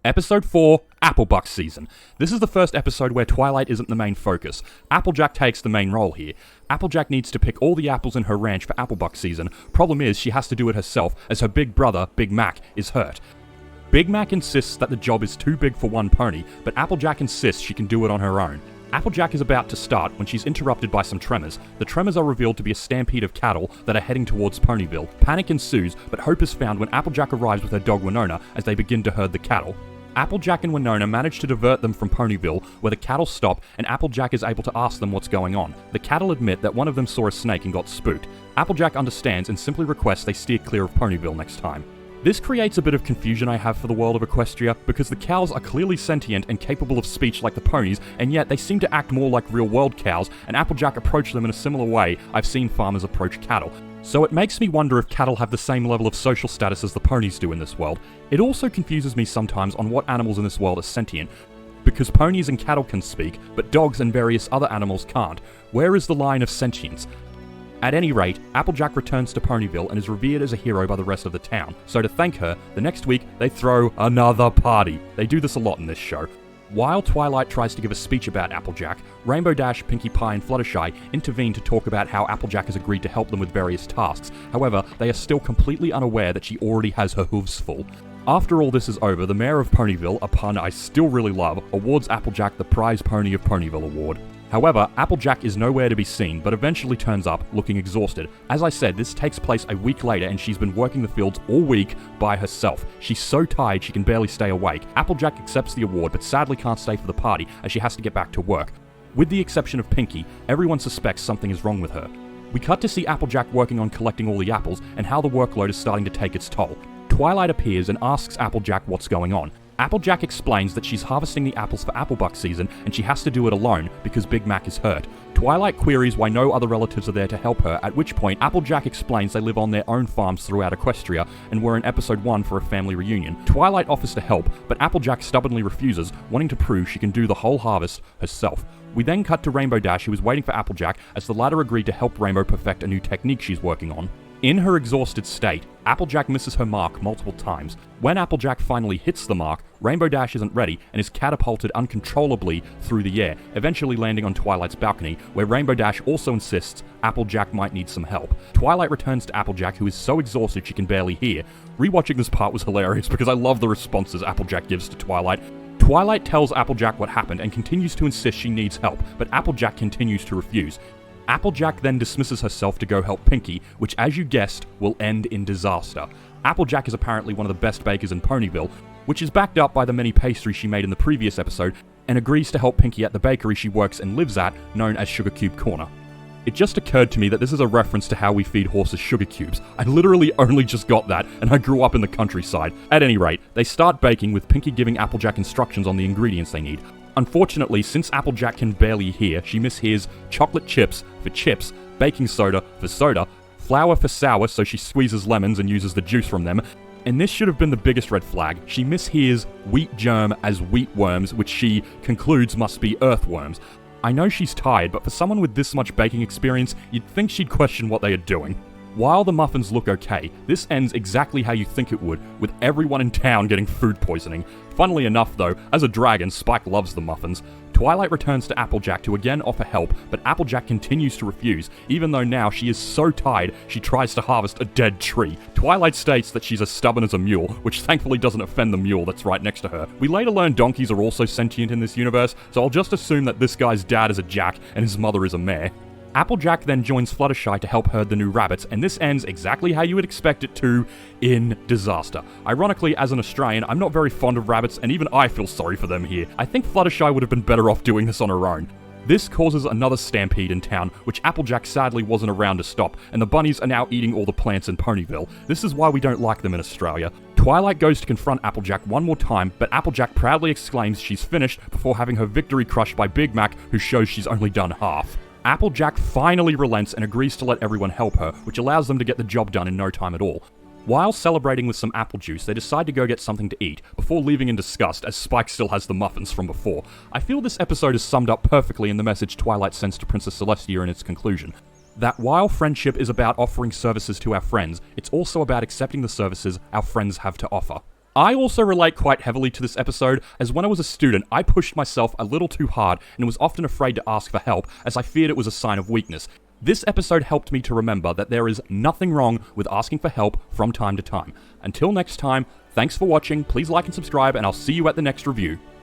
Episode 4, Applebuck Season. This is the first episode where Twilight isn't the main focus. Applejack takes the main role here. Applejack needs to pick all the apples in her ranch for Applebuck Season. Problem is, she has to do it herself, as her big brother, Big Mac, is hurt. Big Mac insists that the job is too big for one pony, but Applejack insists she can do it on her own. Applejack is about to start when she's interrupted by some tremors. The tremors are revealed to be a stampede of cattle that are heading towards Ponyville. Panic ensues, but hope is found when Applejack arrives with her dog Winona as they begin to herd the cattle. Applejack and Winona manage to divert them from Ponyville, where the cattle stop and Applejack is able to ask them what's going on. The cattle admit that one of them saw a snake and got spooked. Applejack understands and simply requests they steer clear of Ponyville next time. This creates a bit of confusion I have for the world of Equestria, because the cows are clearly sentient and capable of speech like the ponies, and yet they seem to act more like real-world cows, and Applejack approached them in a similar way I've seen farmers approach cattle. So it makes me wonder if cattle have the same level of social status as the ponies do in this world. It also confuses me sometimes on what animals in this world are sentient, because ponies and cattle can speak, but dogs and various other animals can't. Where is the line of sentience? At any rate, Applejack returns to Ponyville and is revered as a hero by the rest of the town. So to thank her, the next week they throw another party. They do this a lot in this show. While Twilight tries to give a speech about Applejack, Rainbow Dash, Pinkie Pie, and Fluttershy intervene to talk about how Applejack has agreed to help them with various tasks. However, they are still completely unaware that she already has her hooves full. After all this is over, the mayor of Ponyville, a pun I still really love, awards Applejack the Prize Pony of Ponyville award. However, Applejack is nowhere to be seen, but eventually turns up, looking exhausted. As I said, this takes place a week later and she's been working the fields all week by herself. She's so tired she can barely stay awake. Applejack accepts the award, but sadly can't stay for the party, as she has to get back to work. With the exception of Pinkie, everyone suspects something is wrong with her. We cut to see Applejack working on collecting all the apples, and how the workload is starting to take its toll. Twilight appears and asks Applejack what's going on. Applejack explains that she's harvesting the apples for Applebuck Season and she has to do it alone because Big Mac is hurt. Twilight queries why no other relatives are there to help her, at which point Applejack explains they live on their own farms throughout Equestria and were in episode 1 for a family reunion. Twilight offers to help, but Applejack stubbornly refuses, wanting to prove she can do the whole harvest herself. We then cut to Rainbow Dash, who is waiting for Applejack as the latter agreed to help Rainbow perfect a new technique she's working on. In her exhausted state, Applejack misses her mark multiple times. When Applejack finally hits the mark, Rainbow Dash isn't ready and is catapulted uncontrollably through the air, eventually landing on Twilight's balcony, where Rainbow Dash also insists Applejack might need some help. Twilight returns to Applejack, who is so exhausted she can barely hear. Rewatching this part was hilarious because I love the responses Applejack gives to Twilight. Twilight tells Applejack what happened and continues to insist she needs help, but Applejack continues to refuse. Applejack then dismisses herself to go help Pinkie, which, as you guessed, will end in disaster. Applejack is apparently one of the best bakers in Ponyville, which is backed up by the many pastries she made in the previous episode, and agrees to help Pinkie at the bakery she works and lives at, known as Sugar Cube Corner. It just occurred to me that this is a reference to how we feed horses sugar cubes. I literally only just got that, and I grew up in the countryside. At any rate, they start baking, with Pinkie giving Applejack instructions on the ingredients they need. Unfortunately, since Applejack can barely hear, she mishears chocolate chips for chips, baking soda for soda, flour for sour, so she squeezes lemons and uses the juice from them. And this should have been the biggest red flag. She mishears wheat germ as wheat worms, which she concludes must be earthworms. I know she's tired, but for someone with this much baking experience, you'd think she'd question what they are doing. While the muffins look okay, this ends exactly how you think it would, with everyone in town getting food poisoning. Funnily enough though, as a dragon, Spike loves the muffins. Twilight returns to Applejack to again offer help, but Applejack continues to refuse, even though now she is so tired she tries to harvest a dead tree. Twilight states that she's as stubborn as a mule, which thankfully doesn't offend the mule that's right next to her. We later learn donkeys are also sentient in this universe, so I'll just assume that this guy's dad is a jack and his mother is a mare. Applejack then joins Fluttershy to help herd the new rabbits, and this ends exactly how you would expect it to, in disaster. Ironically, as an Australian, I'm not very fond of rabbits, and even I feel sorry for them here. I think Fluttershy would have been better off doing this on her own. This causes another stampede in town, which Applejack sadly wasn't around to stop, and the bunnies are now eating all the plants in Ponyville. This is why we don't like them in Australia. Twilight goes to confront Applejack one more time, but Applejack proudly exclaims she's finished before having her victory crushed by Big Mac, who shows she's only done half. Applejack finally relents and agrees to let everyone help her, which allows them to get the job done in no time at all. While celebrating with some apple juice, they decide to go get something to eat, before leaving in disgust as Spike still has the muffins from before. I feel this episode is summed up perfectly in the message Twilight sends to Princess Celestia in its conclusion. That while friendship is about offering services to our friends, it's also about accepting the services our friends have to offer. I also relate quite heavily to this episode, as when I was a student, I pushed myself a little too hard and was often afraid to ask for help, as I feared it was a sign of weakness. This episode helped me to remember that there is nothing wrong with asking for help from time to time. Until next time, thanks for watching, please like and subscribe, and I'll see you at the next review.